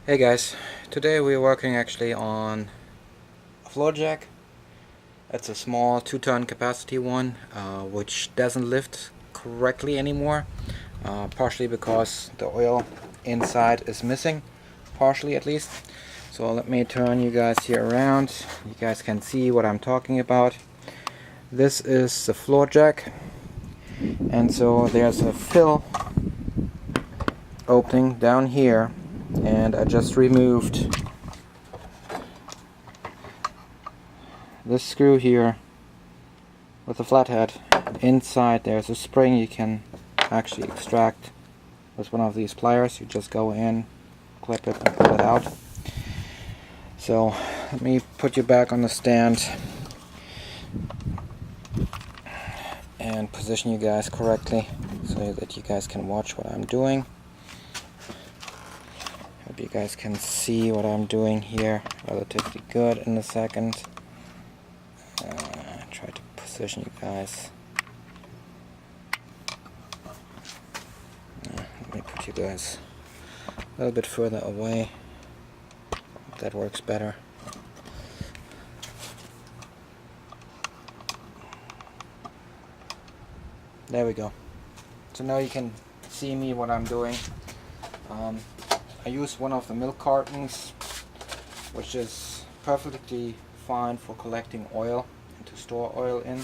Hey guys, today we're working actually on a floor jack. It's a small 2-ton capacity one, which doesn't lift correctly anymore, partially because the oil inside is missing, partially at least. So let me turn you guys here around. You guys can see what I'm talking about. This is the floor jack, and so there's a fill opening down here, and I just removed this screw here with the flathead. Inside there's a spring you can actually extract with one of these pliers. You just go in, clip it, and pull it out. So let me put you back on the stand and position you guys correctly so that you guys can watch what I'm doing. Hope you guys can see what I'm doing here relatively good in a second. Try to position you guys. Let me put you guys a little bit further away. Hope that works better. There we go. So now you can see me what I'm doing. I use one of the milk cartons, which is perfectly fine for collecting oil and to store oil in,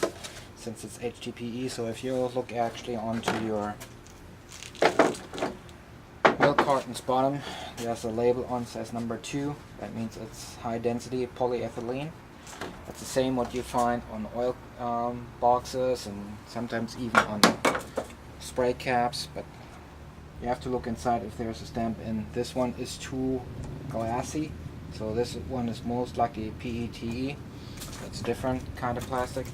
since it's HDPE. So if you look actually onto your milk carton's bottom, there's a label on, says number 2. That means it's high density polyethylene. That's the same what you find on oil boxes and sometimes even on spray caps, but you have to look inside if there's a stamp in. This one is too glassy, so this one is most likely PETE. It's a different kind of plastic.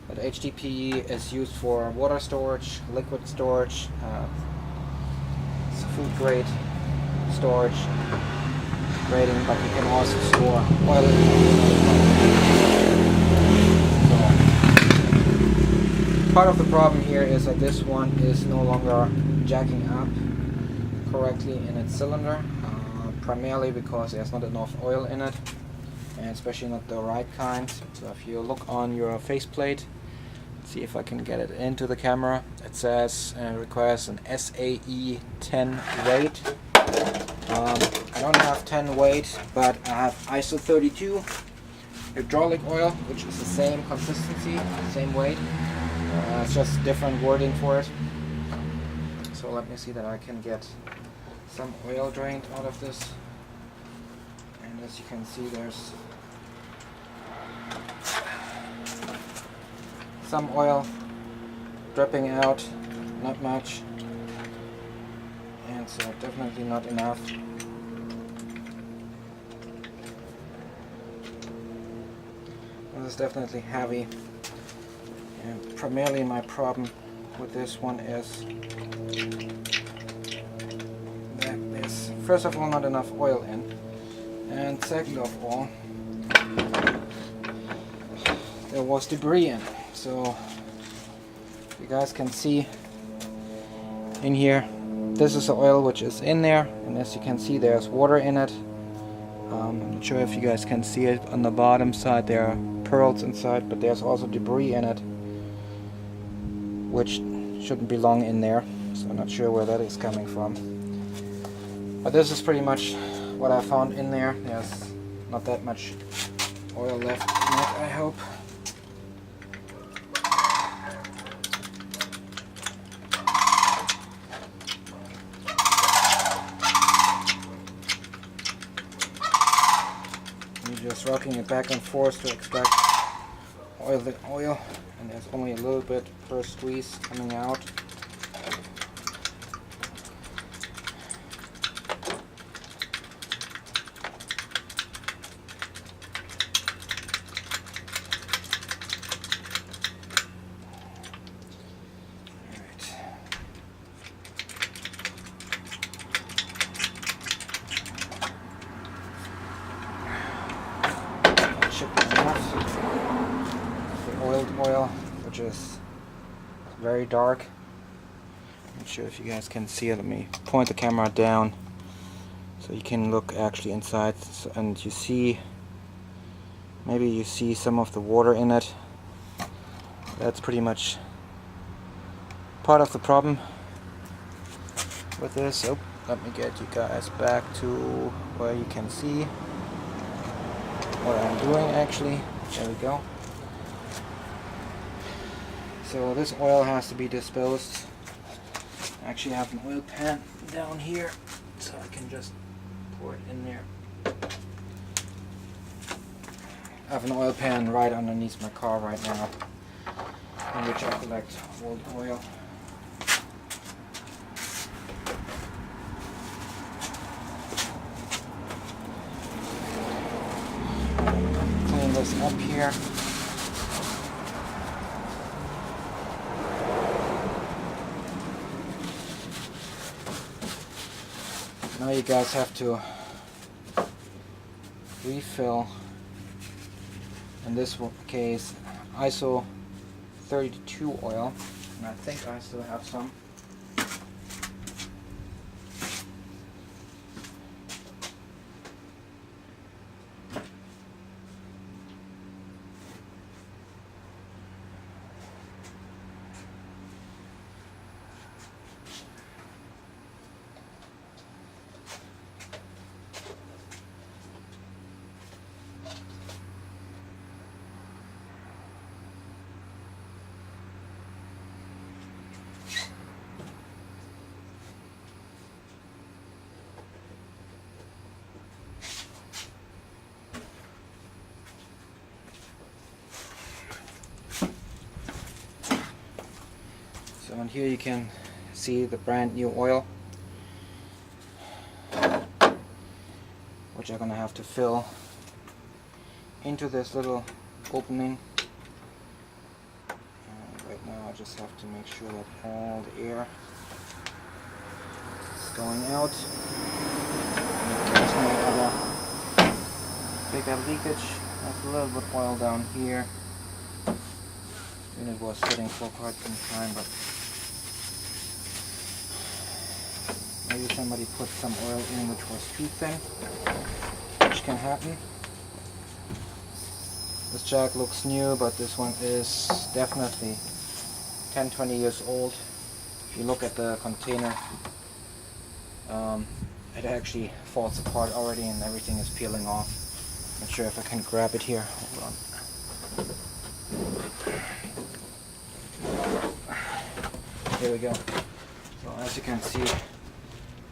But HDPE is used for water storage, liquid storage, food grade storage grading, but you can also store oil in it. So part of the problem here is that this one is no longer jacking up correctly in its cylinder, primarily because there's not enough oil in it, and especially not the right kind. So if you look on your faceplate, see if I can get it into the camera, it says requires an SAE 10 weight. I don't have 10 weight, but I have ISO 32 hydraulic oil, which is the same consistency, same weight. It's just different wording for it. So let me see that I can get some oil drained out of this. And as you can see, there's some oil dripping out, not much, and so definitely not enough. This is definitely heavy, and primarily my problem with this one is that there's first of all not enough oil in, and second of all there was debris in. So you guys can see in here, this is the oil which is in there, and as you can see there's water in it. I'm not sure if you guys can see it on the bottom side, there are pearls inside, but there's also debris in it which shouldn't belong in there, so I'm not sure where that is coming from. But this is pretty much what I found in there. There's not that much oil left in it, I hope. You're just rocking it back and forth to extract oil, and there's only a little bit per squeeze coming out. Should be enough. The oil, which is very dark. I'm not sure if you guys can see it. Let me point the camera down So you can look actually inside, and you see, maybe you see some of the water in it. That's pretty much part of the problem with this. Oh, let me get you guys back to where you can see what I'm doing actually. There we go. So this oil has to be disposed. I actually have an oil pan down here, so I can just pour it in there. I have an oil pan right underneath my car right now, in which I collect old oil. Clean this up here. Now you guys have to refill, in this case, ISO 32 oil, and I think I still have some. So in here you can see the brand new oil, which I'm gonna have to fill into this little opening. And right now I just have to make sure that all the air is going out. And there's no other bigger leakage. There's a little bit of oil down here. Unit was sitting for quite some time, but maybe somebody put some oil in which was too thin, which can happen. This jack looks new, but this one is definitely 10-20 years old. If you look at the container, it actually falls apart already and everything is peeling off. Not sure if I can grab it here. Hold on. Here we go. So as you can see,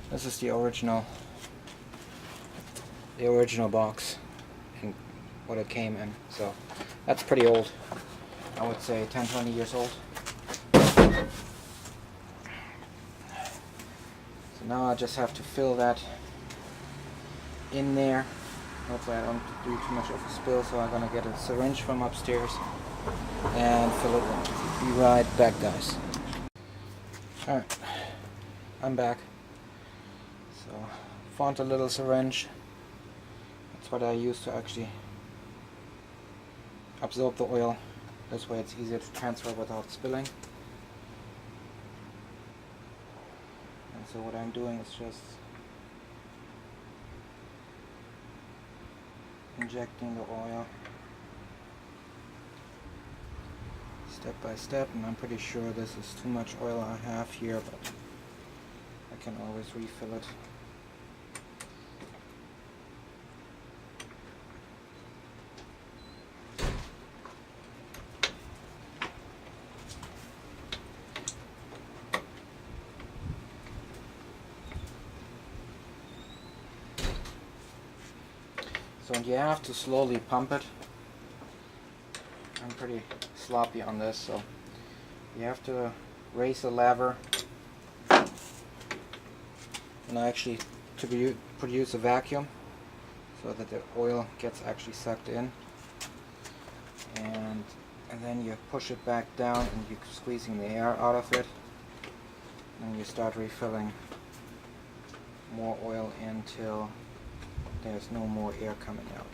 this is the original box and what it came in. So that's pretty old. I would say 10-20 years old. So now I just have to fill that in there. Hopefully I don't do too much of a spill, so I'm gonna get a syringe from upstairs and fill it in. Be right back, guys. Alright, I'm back. So, found a little syringe. That's what I use to actually absorb the oil. This way it's easier to transfer without spilling. And so what I'm doing is just injecting the oil step by step, and I'm pretty sure this is too much oil I have here, but I can always refill it. So you have to slowly pump it. I'm pretty sloppy on this, so you have to raise the lever and actually to produce a vacuum so that the oil gets actually sucked in, and then you push it back down and you're squeezing the air out of it, and you start refilling more oil until there's no more air coming out.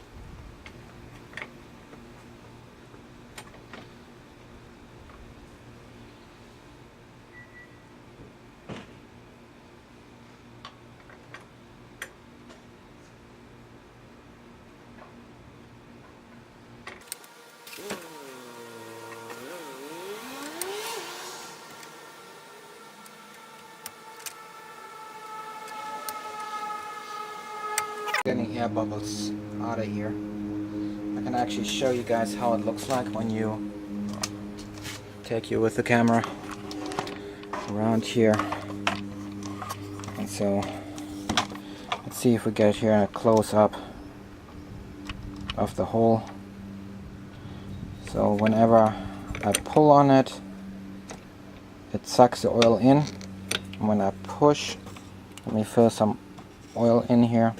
getting air bubbles out of here. I can actually show you guys how it looks like when you take you with the camera around here. And so let's see if we get here a close up of the hole. So whenever I pull on it, it sucks the oil in. And when I push, let me fill some oil in here.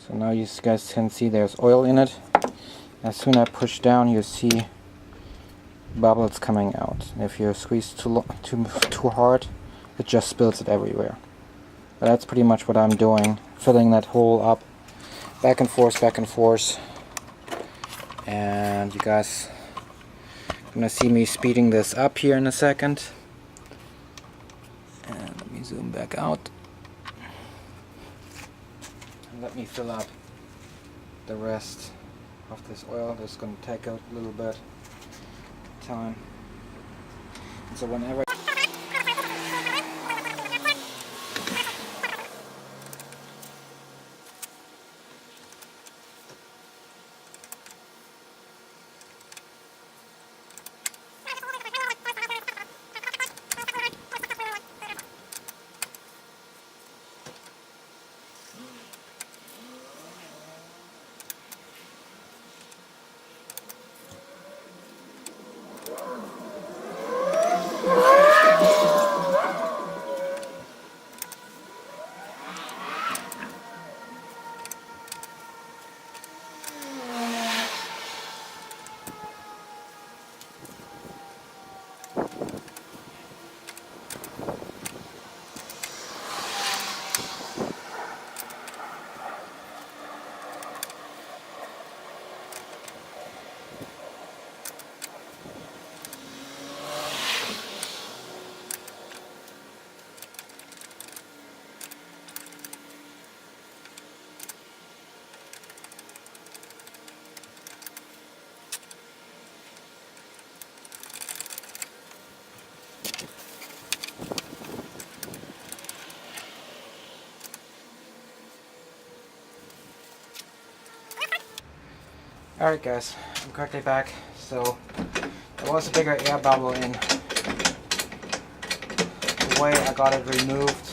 So now you guys can see there's oil in it. As soon as I push down, you see bubbles coming out. And if you squeeze too hard, it just spills it everywhere. But that's pretty much what I'm doing, filling that hole up, back and forth, back and forth. And you guys are gonna see me speeding this up here in a second. And let me zoom back out. And let me fill up the rest of this oil. That's going to take out a little bit of time. So whenever Alright guys, I'm quickly back. So there was a bigger air bubble in. The way I got it removed,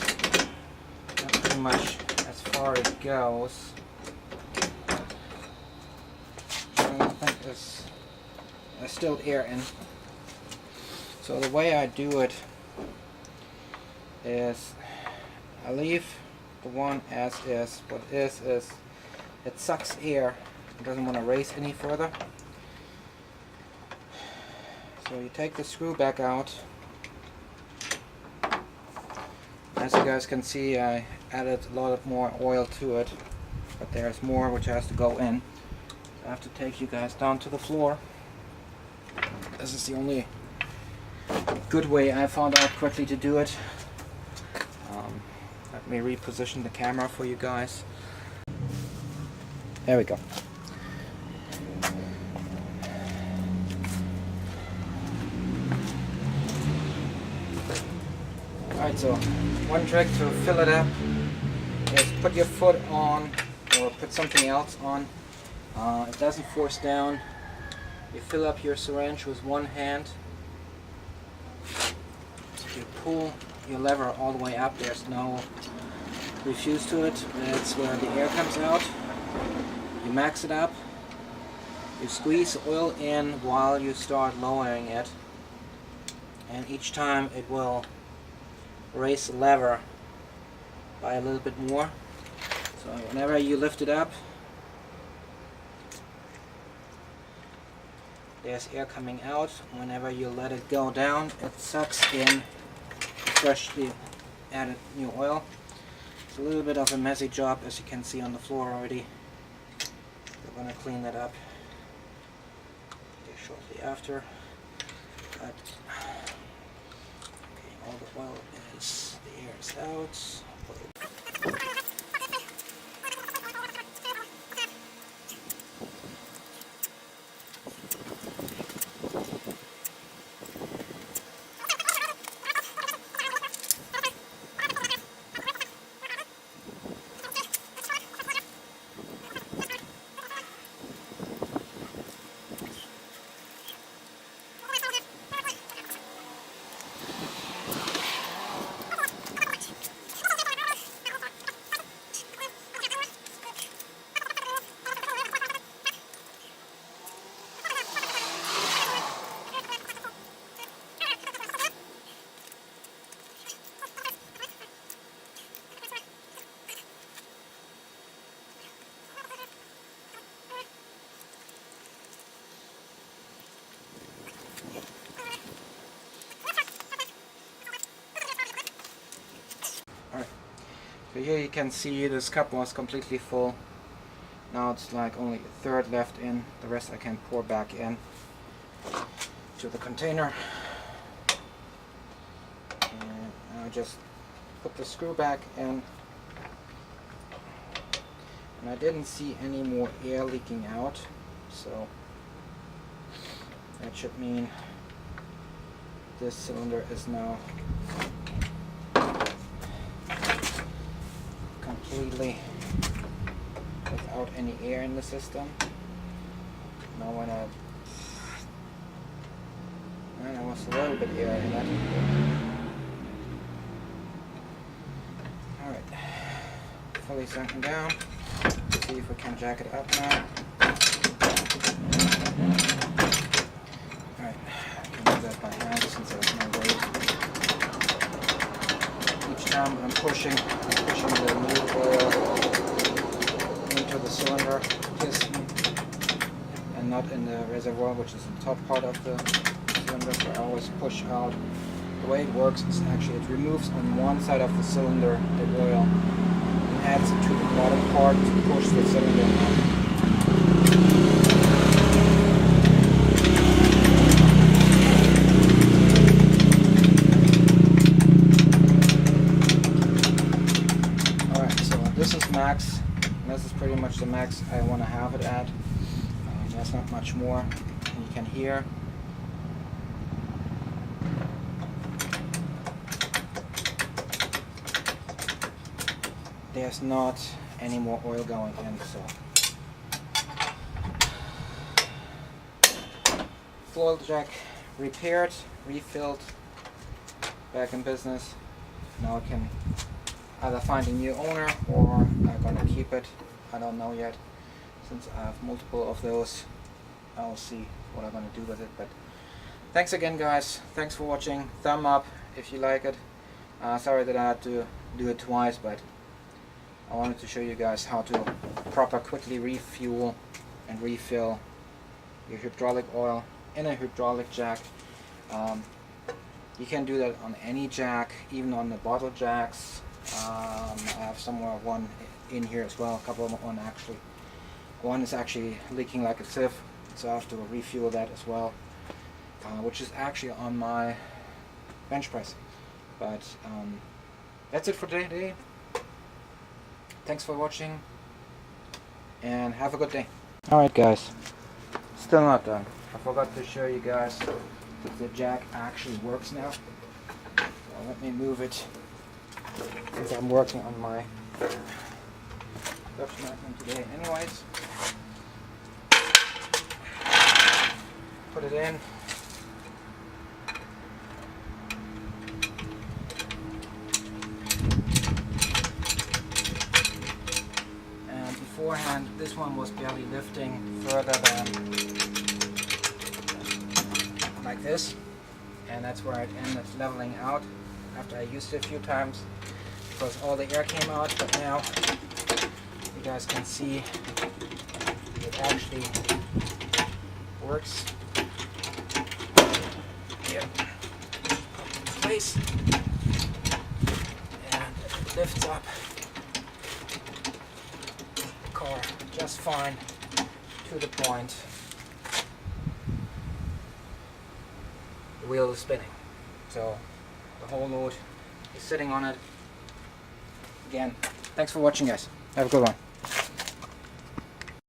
that's pretty much as far as it goes. I think there's still air in. So the way I do it is I leave the one as is. What is it sucks air. It doesn't want to race any further. So you take the screw back out. As you guys can see, I added a lot of more oil to it, but there's more which has to go in. So I have to take you guys down to the floor. This is the only good way I found out quickly to do it. Let me reposition the camera for you guys. There we go. Alright, so one trick to fill it up is put your foot on or put something else on. It doesn't force down. You fill up your syringe with one hand. You pull your lever all the way up. There's no refuse to it. That's where the air comes out. You max it up. You squeeze the oil in while you start lowering it. And each time it will raise the lever by a little bit more. So whenever you lift it up, there's air coming out. Whenever you let it go down, it sucks in freshly added new oil. It's a little bit of a messy job, as you can see on the floor already. We're going to clean that up shortly after. But okay, all the oil is, the air is out. So here you can see this cup was completely full. Now it's like only a third left in. The rest I can pour back in to the container. And I'll just put the screw back in. And I didn't see any more air leaking out, so that should mean this cylinder is now completely without any air in the system. Now when there was a little bit air in it. Alright, fully sunken down. See if we can jack it up now. Alright, I can do that by hand since there's no weight. Each time I'm pushing the new oil into the cylinder piston and not in the reservoir, which is the top part of the cylinder, so I always push out. The way it works is actually it removes on one side of the cylinder the oil and adds it to the bottom part to push the cylinder out. This is max, and this is pretty much the max I want to have it at. There's not much more, and you can hear. There's not any more oil going in, so. Floor jack repaired, refilled, back in business. Now I can either find a new owner or I'm gonna keep it. I don't know yet. Since I have multiple of those, I'll see what I'm gonna do with it. But thanks again, guys. Thanks for watching. Thumb up if you like it. Sorry that I had to do it twice, but I wanted to show you guys how to quickly refuel and refill your hydraulic oil in a hydraulic jack. You can do that on any jack, even on the bottle jacks. I have somewhere one in here as well, a couple of one actually. One is actually leaking like a sieve, so I have to refuel that as well, which is actually on my bench press. But that's it for today. Thanks for watching and have a good day. Alright guys, still not done. I forgot to show you guys that the jack actually works now. So let me move it, since I'm working on my Dutch Magnum today anyways. Put it in. And beforehand this one was barely lifting further than like this, and that's where it ended leveling out after I used it a few times, because all the air came out. But now you guys can see it actually works. Here, in place, and it lifts up the car just fine to the point the wheel is spinning. So the whole load is sitting on it. Again, thanks for watching guys. Have a good one.